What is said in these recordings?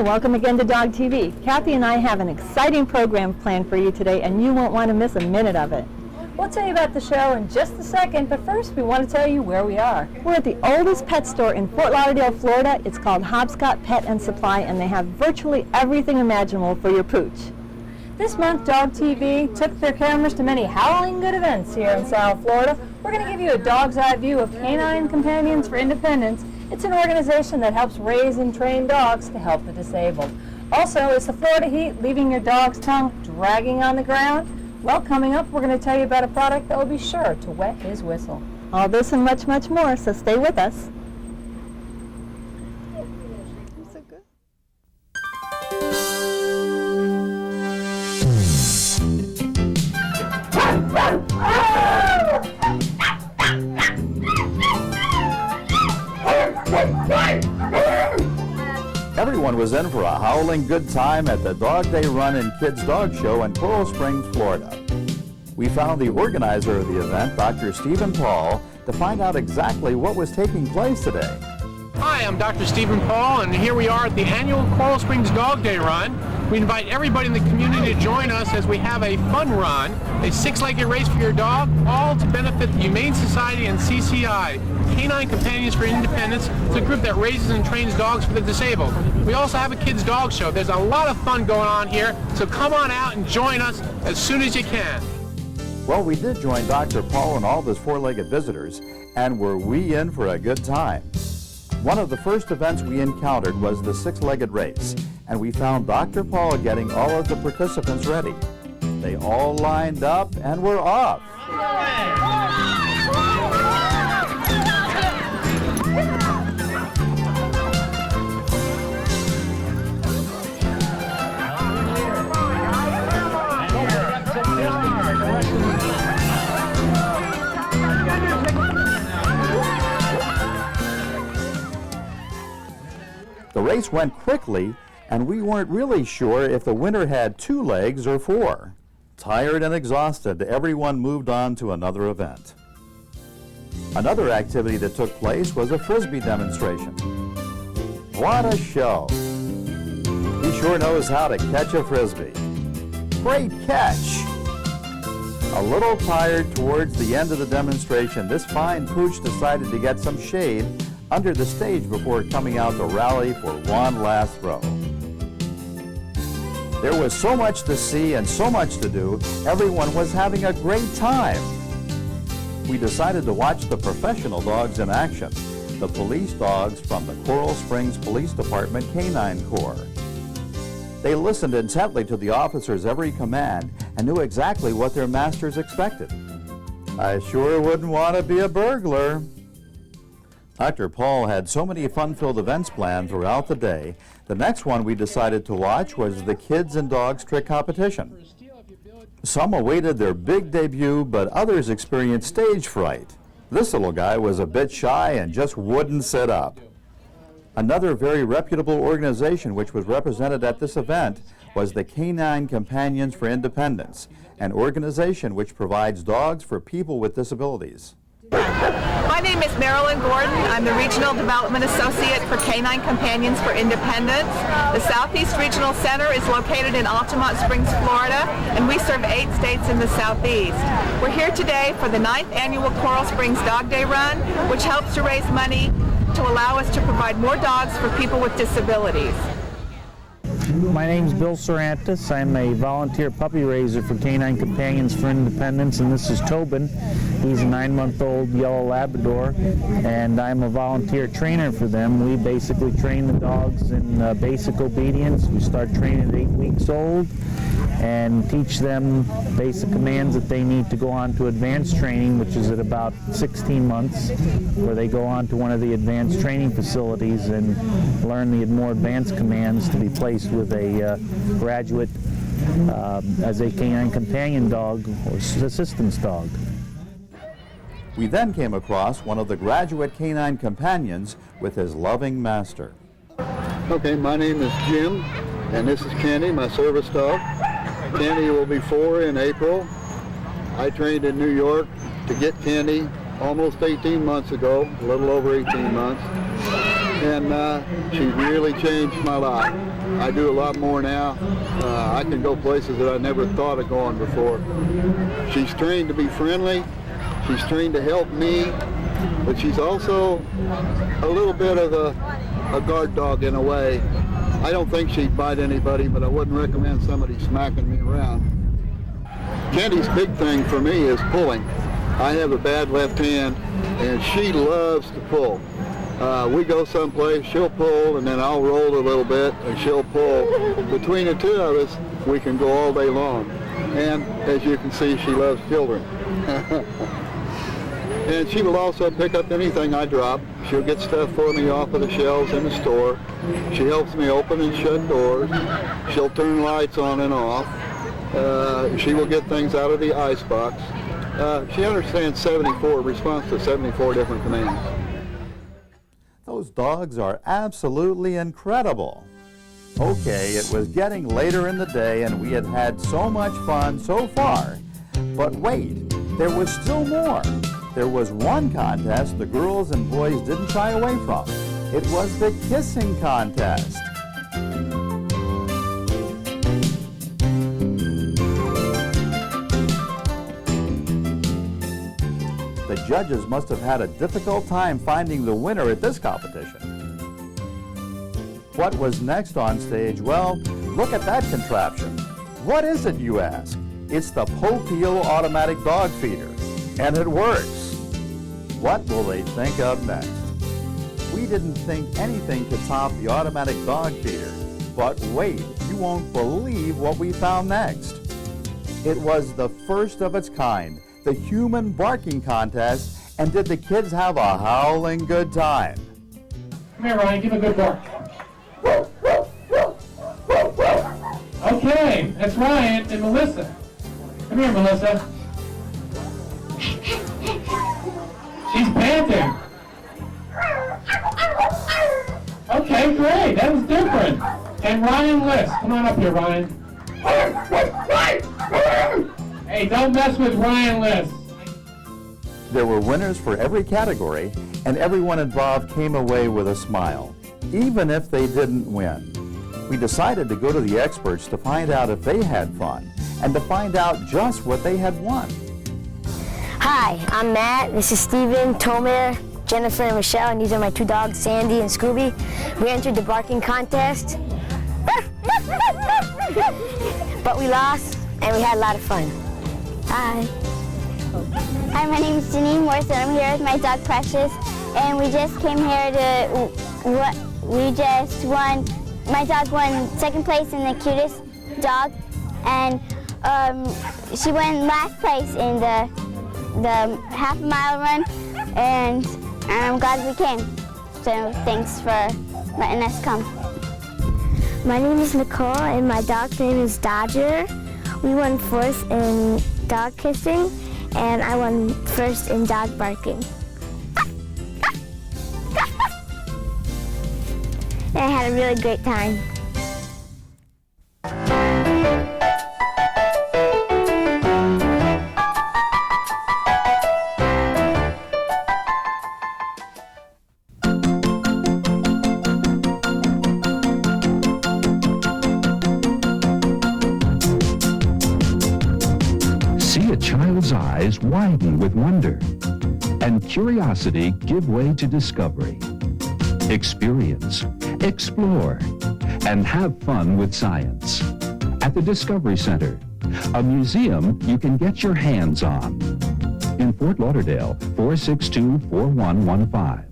welcome again to Dog TV. Kathy and I have an exciting program planned for you today, and you won't want to miss a minute of it. We'll tell you about the show in just a second, but first we want to tell you where we are. We're at the oldest pet store in Fort Lauderdale, Florida. It's called Hopscotch Pet and Supply, and they have virtually everything imaginable for your pooch. This month, Dog TV took their cameras to many howling good events here in South Florida. We're going to give you a dog's eye view of Canine Companions for Independence. It's an organization that helps raise and train dogs to help the disabled. Also, is the Florida heat leaving your dog's tongue dragging on the ground? Well, coming up, we're going to tell you about a product that will be sure to wet his whistle. All this and much, much more, so stay with us. So good. Everyone was in for a howling good time at the Dog Day Run and Kids Dog Show in Coral Springs, Florida. We found the organizer of the event, Dr. Stephen Paul, to find out exactly what was taking place today. Hi, I'm Dr. Stephen Paul, and here we are at the annual Coral Springs Dog Day Run. We invite everybody in the community to join us as we have a fun run, a six-legged race for your dog, all to benefit the Humane Society and CCI, Canine Companions for Independence. It's a group that raises and trains dogs for the disabled. We also have a kids' dog show. There's a lot of fun going on here, so come on out and join us as soon as you can. Well, we did join Dr. Paul and all of his four-legged visitors, and were we in for a good time. One of the first events we encountered was the six-legged race, and we found Dr. Paul getting all of the participants ready. They all lined up and were off. The race went quickly, and we weren't really sure if the winner had 2 legs or 4. Tired and exhausted, everyone moved on to another event. Another activity that took place was a Frisbee demonstration. What a show! He sure knows how to catch a Frisbee. Great catch! A little tired towards the end of the demonstration, this fine pooch decided to get some shade under the stage before coming out to rally for one last throw. There was so much to see and so much to do, everyone was having a great time. We decided to watch the professional dogs in action, the police dogs from the Coral Springs Police Department Canine Corps. They listened intently to the officers' every command and knew exactly what their masters expected. I sure wouldn't want to be a burglar. Dr. Paul had so many fun-filled events planned throughout the day. The next one we decided to watch was the Kids and Dogs Trick Competition. Some awaited their big debut, but others experienced stage fright. This little guy was a bit shy and just wouldn't sit up. Another very reputable organization which was represented at this event was the Canine Companions for Independence, an organization which provides dogs for people with disabilities. My name is Marilyn Gordon. I'm the Regional Development Associate for Canine Companions for Independence. The Southeast Regional Center is located in Altamont Springs, Florida, and we serve 8 states in the Southeast. We're here today for the 9th annual Coral Springs Dog Day Run, which helps to raise money to allow us to provide more dogs for people with disabilities. My name is Bill Sorantis. I'm a volunteer puppy raiser for Canine Companions for Independence, and this is Tobin. He's a 9-month-old yellow Labrador, and I'm a volunteer trainer for them. We basically train the dogs in basic obedience. We start training at 8 weeks old and teach them basic commands that they need to go on to advanced training, which is at about 16 months, where they go on to one of the advanced training facilities and learn the more advanced commands to be placed with a graduate as a canine companion dog or assistance dog. We then came across one of the graduate canine companions with his loving master. Okay, my name is Jim, and this is Candy, my service dog. Candy will be 4 in April. I trained in New York to get Candy almost 18 months ago, a little over 18 months, and she really changed my life. I do a lot more now. I can go places that I never thought of going before. She's trained to be friendly. She's trained to help me, but she's also a little bit of a guard dog in a way. I don't think she'd bite anybody, but I wouldn't recommend somebody smacking me around. Candy's big thing for me is pulling. I have a bad left hand, and she loves to pull. We go someplace, she'll pull, and then I'll roll a little bit, and she'll pull. Between the two of us, we can go all day long. And as you can see, she loves children. And she will also pick up anything I drop. She'll get stuff for me off of the shelves in the store. She helps me open and shut doors. She'll turn lights on and off. She will get things out of the icebox. She understands 74, responds to 74 different commands. Those dogs are absolutely incredible. Okay, it was getting later in the day and we had had so much fun so far. But wait, there was still more. There was one contest the girls and boys didn't shy away from. It was the kissing contest. The judges must have had a difficult time finding the winner at this competition. What was next on stage? Well, look at that contraption. What is it, you ask? It's the Popeel automatic dog feeder, and it works. What will they think of next? We didn't think anything could top the automatic dog feeder, but wait, you won't believe what we found next. It was the first of its kind, the human barking contest, and did the kids have a howling good time? Come here, Ryan, give a good bark. Okay, that's Ryan and Melissa. Come here, Melissa. She's panting. Okay, great. That was different. And Ryan List. Come on up here, Ryan. Hey, don't mess with Ryan List. There were winners for every category, and everyone involved came away with a smile, even if they didn't win. We decided to go to the experts to find out if they had fun, and to find out just what they had won. Hi, I'm Matt. This is Steven, Tomer, Jennifer, and Michelle, and these are my two dogs, Sandy and Scooby. We entered the barking contest, but we lost, and we had a lot of fun. Hi. Hi, my name is Janine Morse, and I'm here with my dog Precious, and we just came here my dog won second place in the cutest dog, and she won last place in the half-mile run, and I'm glad we came. So thanks for letting us come. My name is Nicole, and my dog's name is Dodger. We won fourth in dog kissing, and I won first in dog barking. And I had a really great time. See a child's eyes widen with wonder, and curiosity give way to discovery. Experience, explore, and have fun with science. At the Discovery Center, a museum you can get your hands on. In Fort Lauderdale, 462-4115.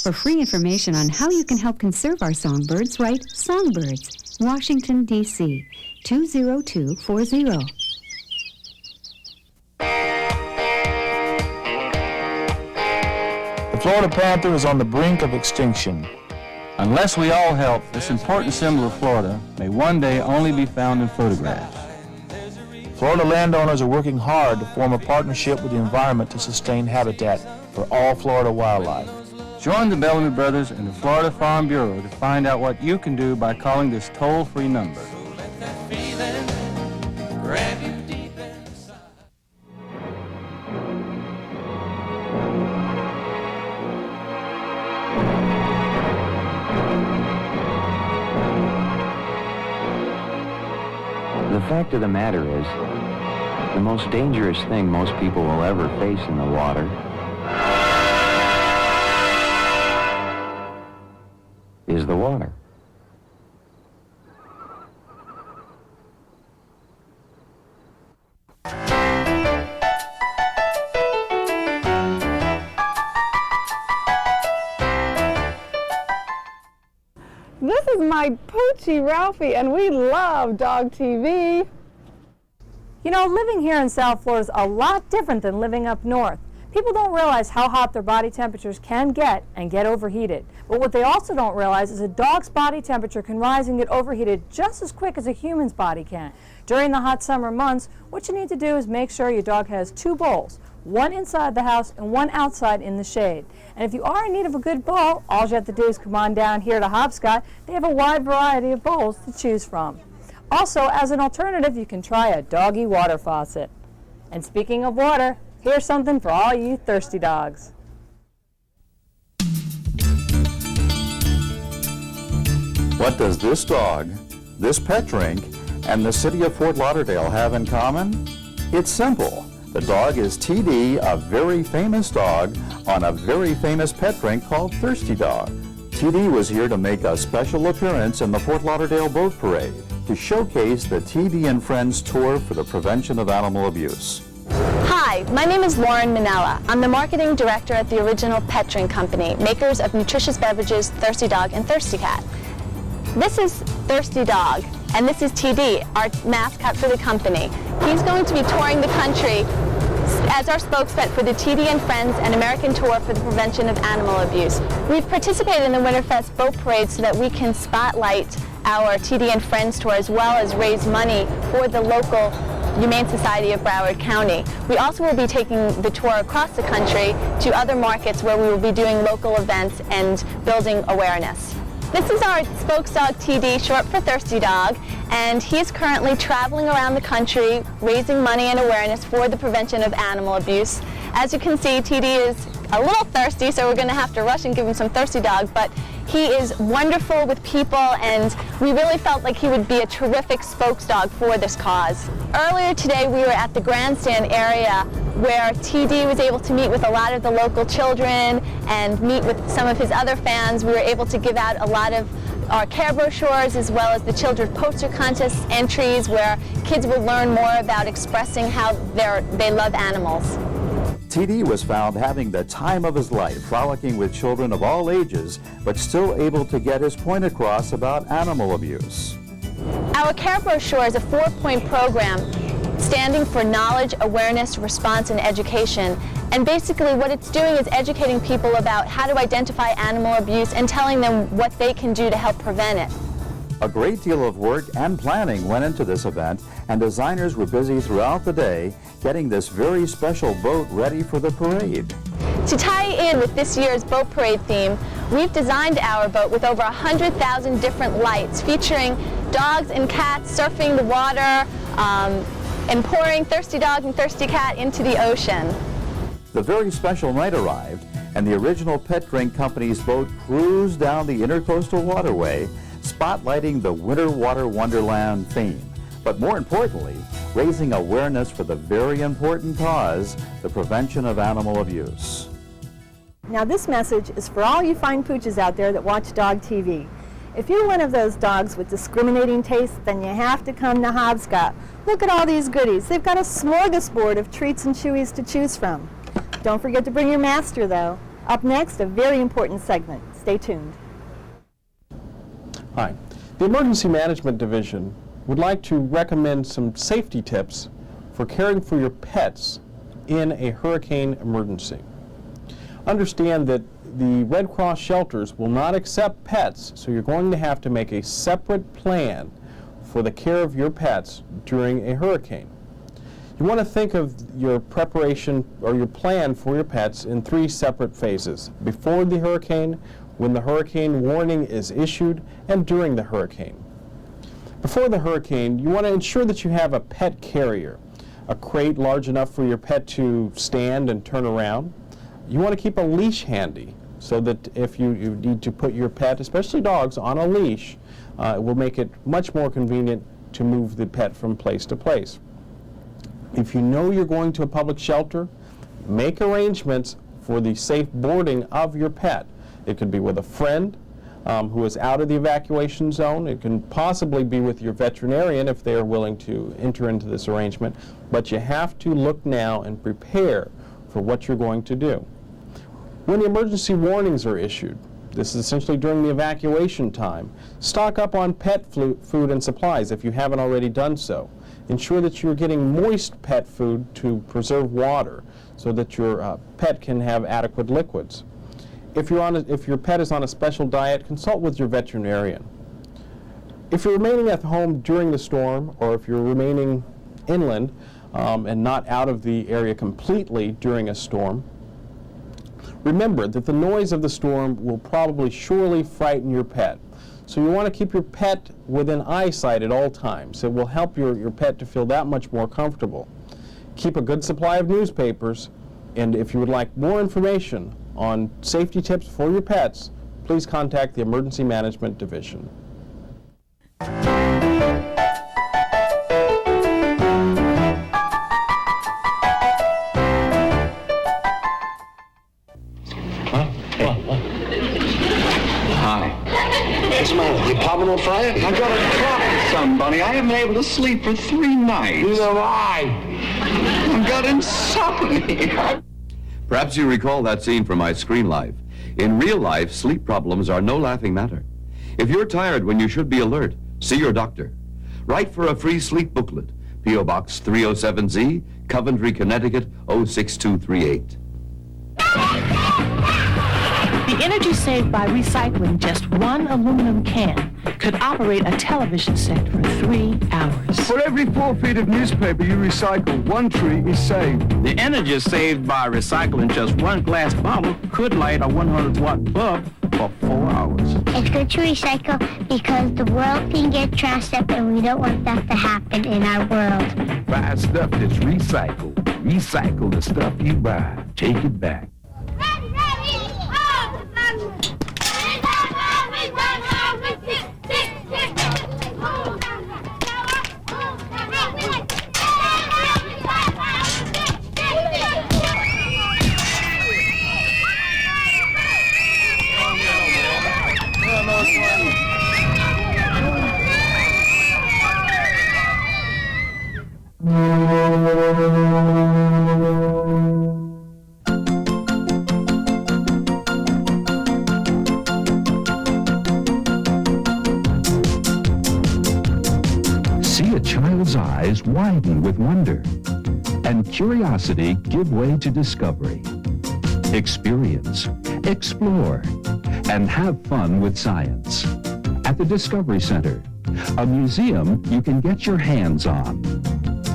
For free information on how you can help conserve our songbirds, write Songbirds, Washington, D.C., 20240. The Florida panther is on the brink of extinction. Unless we all help, this important symbol of Florida may one day only be found in photographs. Florida landowners are working hard to form a partnership with the environment to sustain habitat for all Florida wildlife. Join the Bellamy Brothers and the Florida Farm Bureau to find out what you can do by calling this toll-free number. The fact of the matter is, the most dangerous thing most people will ever face in the water is the water. This is my Poochie Ralphie, and we love dog TV. You know, living here in South Florida is a lot different than living up north. People don't realize how hot their body temperatures can get and get overheated. But what they also don't realize is a dog's body temperature can rise and get overheated just as quick as a human's body can. During the hot summer months, what you need to do is make sure your dog has 2 bowls, one inside the house and one outside in the shade. And if you are in need of a good bowl, all you have to do is come on down here to Hopscotch. They have a wide variety of bowls to choose from. Also, as an alternative, you can try a doggy water faucet. And speaking of water, here's something for all you thirsty dogs. What does this dog, this pet drink, and the city of Fort Lauderdale have in common? It's simple. The dog is TD, a very famous dog, on a very famous pet drink called Thirsty Dog. TD was here to make a special appearance in the Fort Lauderdale Boat Parade to showcase the TD and Friends Tour for the Prevention of Animal Abuse. Hi, my name is Lauren Minella. I'm the marketing director at the Original Pet Drink Company, makers of nutritious beverages Thirsty Dog and Thirsty Cat. This is Thirsty Dog, and this is TD, our mascot for the company. He's going to be touring the country as our spokespet for the TD and Friends and American Tour for the Prevention of Animal Abuse. We've participated in the Winterfest Boat Parade so that we can spotlight our TD and Friends Tour as well as raise money for the local Humane Society of Broward County. We also will be taking the tour across the country to other markets where we will be doing local events and building awareness. This is our spokesdog TD, short for Thirsty Dog, and he's currently traveling around the country raising money and awareness for the prevention of animal abuse. As you can see, TD is a little thirsty, so we're going to have to rush and give him some Thirsty Dog, but he is wonderful with people, and we really felt like he would be a terrific spokesdog for this cause. Earlier today, we were at the grandstand area where TD was able to meet with a lot of the local children and meet with some of his other fans. We were able to give out a lot of our care brochures as well as the children's poster contest entries where kids will learn more about expressing how they love animals. TD was found having the time of his life, frolicking with children of all ages, but still able to get his point across about animal abuse. Our care brochure is a 4-point program standing for knowledge, awareness, response, and education. And basically what it's doing is educating people about how to identify animal abuse and telling them what they can do to help prevent it. A great deal of work and planning went into this event, and designers were busy throughout the day getting this very special boat ready for the parade. To tie in with this year's boat parade theme, we've designed our boat with over 100,000 different lights featuring dogs and cats surfing the water and pouring Thirsty Dog and Thirsty Cat into the ocean. The very special night arrived, and the Original Pet Drink Company's boat cruised down the Intercoastal Waterway, spotlighting the Winter Water Wonderland theme, but more importantly, raising awareness for the very important cause, the prevention of animal abuse. Now this message is for all you fine pooches out there that watch dog TV. If you're one of those dogs with discriminating tastes, then you have to come to Hopscotch. Look at all these goodies. They've got a smorgasbord of treats and chewies to choose from. Don't forget to bring your master, though. Up next, a very important segment. Stay tuned. Hi. The Emergency Management Division would like to recommend some safety tips for caring for your pets in a hurricane emergency. Understand that the Red Cross shelters will not accept pets, so you're going to have to make a separate plan for the care of your pets during a hurricane. You want to think of your preparation or your plan for your pets in 3 separate phases: before the hurricane, when the hurricane warning is issued, and during the hurricane. Before the hurricane, you want to ensure that you have a pet carrier, a crate large enough for your pet to stand and turn around. You want to keep a leash handy so that if you need to put your pet, especially dogs, on a leash, it will make it much more convenient to move the pet from place to place. If you know you're going to a public shelter, make arrangements for the safe boarding of your pet. It could be with a friend who is out of the evacuation zone. It can possibly be with your veterinarian if they are willing to enter into this arrangement. But you have to look now and prepare for what you're going to do. When the emergency warnings are issued, this is essentially during the evacuation time, stock up on pet food and supplies if you haven't already done so. Ensure that you're getting moist pet food to preserve water so that your pet can have adequate liquids. If your pet is on a special diet, consult with your veterinarian. If you're remaining at home during the storm, or if you're remaining inland and not out of the area completely during a storm, remember that the noise of the storm will probably surely frighten your pet. So you want to keep your pet within eyesight at all times. It will help your pet to feel that much more comfortable. Keep a good supply of newspapers, and if you would like more information on safety tips for your pets, please contact the Emergency Management Division. What's the matter? The apartment on fire? I got a problem, somebody. I haven't been able to sleep for 3 nights. Neither have I. I've got insomnia. Perhaps you recall that scene from My Screen Life. In real life, sleep problems are no laughing matter. If you're tired when you should be alert, see your doctor. Write for a free sleep booklet. P.O. Box 307Z, Coventry, Connecticut, 06238. The energy saved by recycling just 1 aluminum can could operate a television set for 3 hours. For every 4 feet of newspaper you recycle, 1 tree is saved. The energy saved by recycling just 1 glass bottle could light a 100-watt bulb for 4 hours. It's good to recycle because the world can get trashed up and we don't want that to happen in our world. Buy stuff that's recycled. Recycle the stuff you buy. Take it back. See a child's eyes widen with wonder, and curiosity give way to discovery. Experience, explore, and have fun with science. At the Discovery Center, a museum you can get your hands on.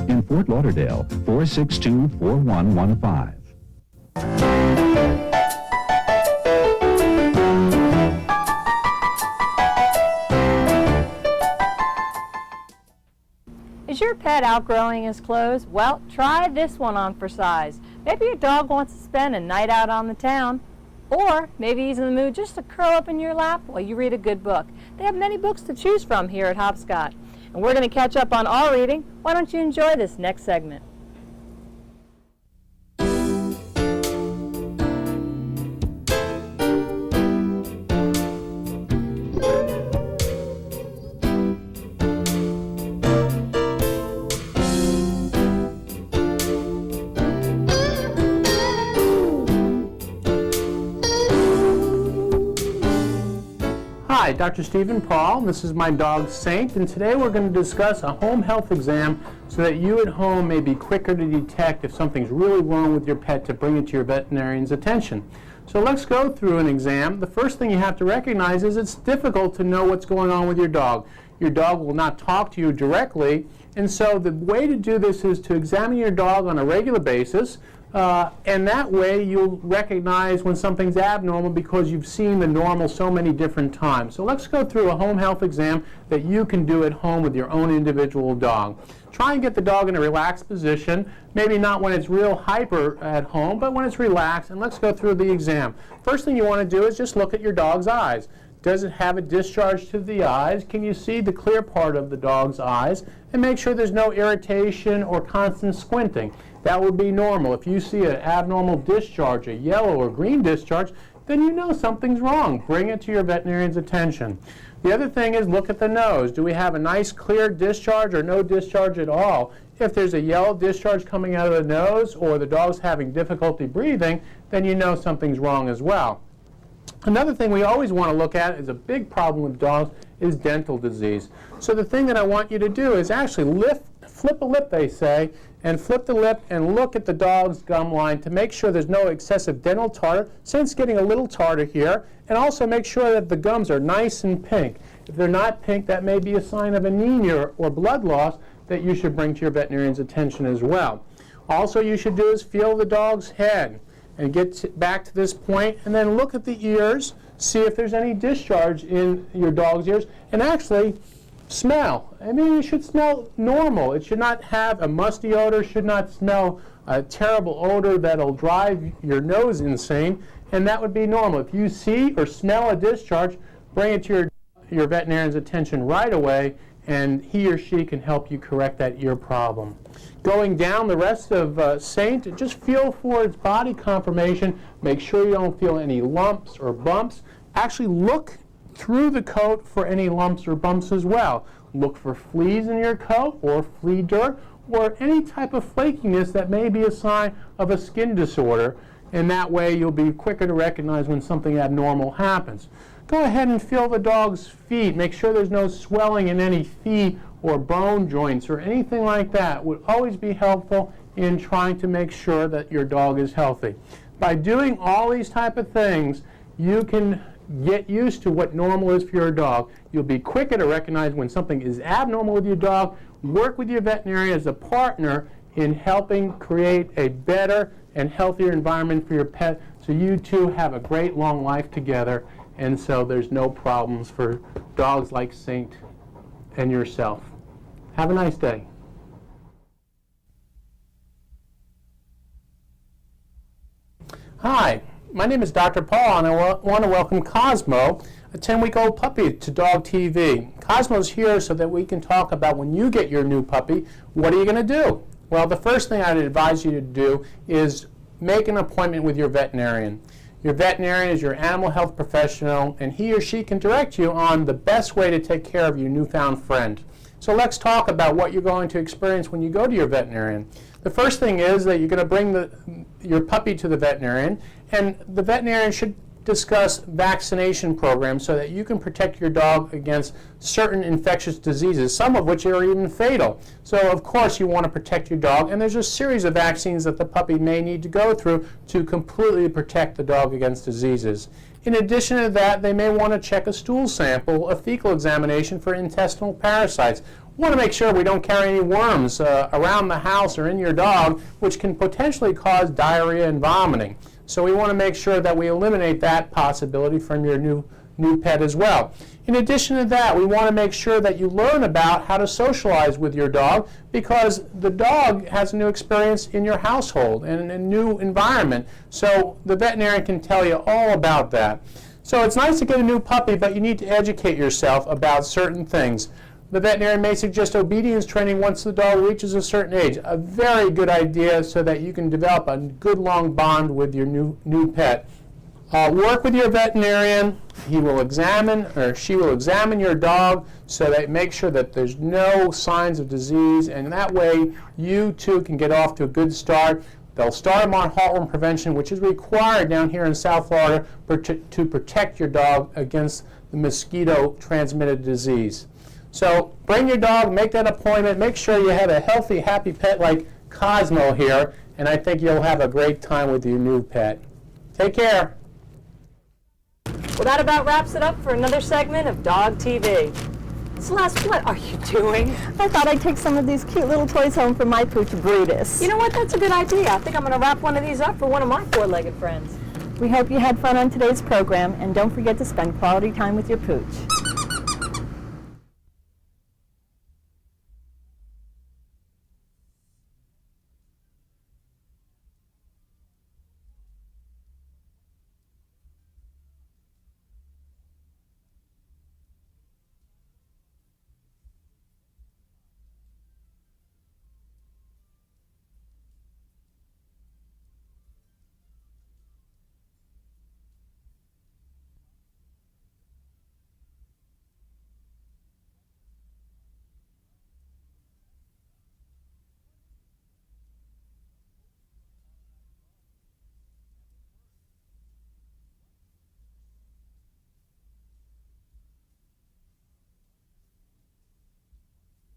In Fort Lauderdale, 462-4115. Is your pet outgrowing his clothes? Well, try this one on for size. Maybe your dog wants to spend a night out on the town. Or maybe he's in the mood just to curl up in your lap while you read a good book. They have many books to choose from here at Hopscotch. And we're going to catch up on all reading. Why don't you enjoy this next segment? Hi, Dr. Stephen Paul. This is my dog Saint, and today we're going to discuss a home health exam so that you at home may be quicker to detect if something's really wrong with your pet to bring it to your veterinarian's attention. So let's go through an exam. The first thing you have to recognize is it's difficult to know what's going on with your dog. Your dog will not talk to you directly. And so the way to do this is to examine your dog on a regular basis. And that way you'll recognize when something's abnormal because you've seen the normal so many different times. So let's go through a home health exam that you can do at home with your own individual dog. Try and get the dog in a relaxed position, maybe not when it's real hyper at home, but when it's relaxed, and let's go through the exam. First thing you want to do is just look at your dog's eyes. Does it have a discharge to the eyes? Can you see the clear part of the dog's eyes? And make sure there's no irritation or constant squinting. That would be normal. If you see an abnormal discharge, a yellow or green discharge, then you know something's wrong. Bring it to your veterinarian's attention. The other thing is look at the nose. Do we have a nice clear discharge or no discharge at all? If there's a yellow discharge coming out of the nose or the dog's having difficulty breathing, then you know something's wrong as well. Another thing we always want to look at is a big problem with dogs is dental disease. So the thing that I want you to do is actually flip a lip, they say, and flip the lip and look at the dog's gum line to make sure there's no excessive dental tartar, since getting a little tartar here, and also make sure that the gums are nice and pink. If they're not pink, that may be a sign of anemia or blood loss that you should bring to your veterinarian's attention as well. Also, you should do is feel the dog's head and get back to this point, and then look at the ears, see if there's any discharge in your dog's ears, and actually smell. I mean, it should smell normal. It should not have a musty odor, should not smell a terrible odor that'll drive your nose insane, and that would be normal. If you see or smell a discharge, bring it to your veterinarian's attention right away, and he or she can help you correct that ear problem. Going down the rest of Saint, just feel for its body conformation. Make sure you don't feel any lumps or bumps. Actually look through the coat for any lumps or bumps as well. Look for fleas in your coat or flea dirt or any type of flakiness that may be a sign of a skin disorder, and that way you'll be quicker to recognize when something abnormal happens. Go ahead and feel the dog's feet. Make sure there's no swelling in any feet or bone joints or anything like that. Would always be helpful in trying to make sure that your dog is healthy. By doing all these type of things, you can get used to what normal is for your dog. You'll be quicker to recognize when something is abnormal with your dog. Work with your veterinarian as a partner in helping create a better and healthier environment for your pet so you two have a great long life together, and so there's no problems for dogs like Saint and yourself. Have a nice day. Hi, my name is Dr. Paul, and I want to welcome Cosmo, a 10-week-old puppy, to Dog TV. Cosmo's here so that we can talk about when you get your new puppy, what are you going to do? Well, the first thing I'd advise you to do is make an appointment with your veterinarian. Your veterinarian is your animal health professional, and he or she can direct you on the best way to take care of your newfound friend. So let's talk about what you're going to experience when you go to your veterinarian. The first thing is that you're going to bring your puppy to the veterinarian, and the veterinarian should discuss vaccination programs so that you can protect your dog against certain infectious diseases, some of which are even fatal. So of course you want to protect your dog, and there's a series of vaccines that the puppy may need to go through to completely protect the dog against diseases. In addition to that, they may want to check a stool sample, a fecal examination for intestinal parasites. We want to make sure we don't carry any worms around the house or in your dog, which can potentially cause diarrhea and vomiting. So we want to make sure that we eliminate that possibility from your new pet as well. In addition to that, we want to make sure that you learn about how to socialize with your dog, because the dog has a new experience in your household and a new environment. So the veterinarian can tell you all about that. So it's nice to get a new puppy, but you need to educate yourself about certain things. The veterinarian may suggest obedience training once the dog reaches a certain age. A very good idea so that you can develop a good long bond with your new pet. Work with your veterinarian. He will examine, or she will examine your dog so that make sure that there's no signs of disease, and that way you too can get off to a good start. They'll start them on heartworm prevention, which is required down here in South Florida to protect your dog against the mosquito-transmitted disease. So bring your dog, make that appointment, make sure you have a healthy, happy pet like Cosmo here, and I think you'll have a great time with your new pet. Take care. Well, that about wraps it up for another segment of Dog TV. Celeste, what are you doing? I thought I'd take some of these cute little toys home for my pooch, Brutus. You know what? That's a good idea. I think I'm going to wrap one of these up for one of my four-legged friends. We hope you had fun on today's program, and don't forget to spend quality time with your pooch.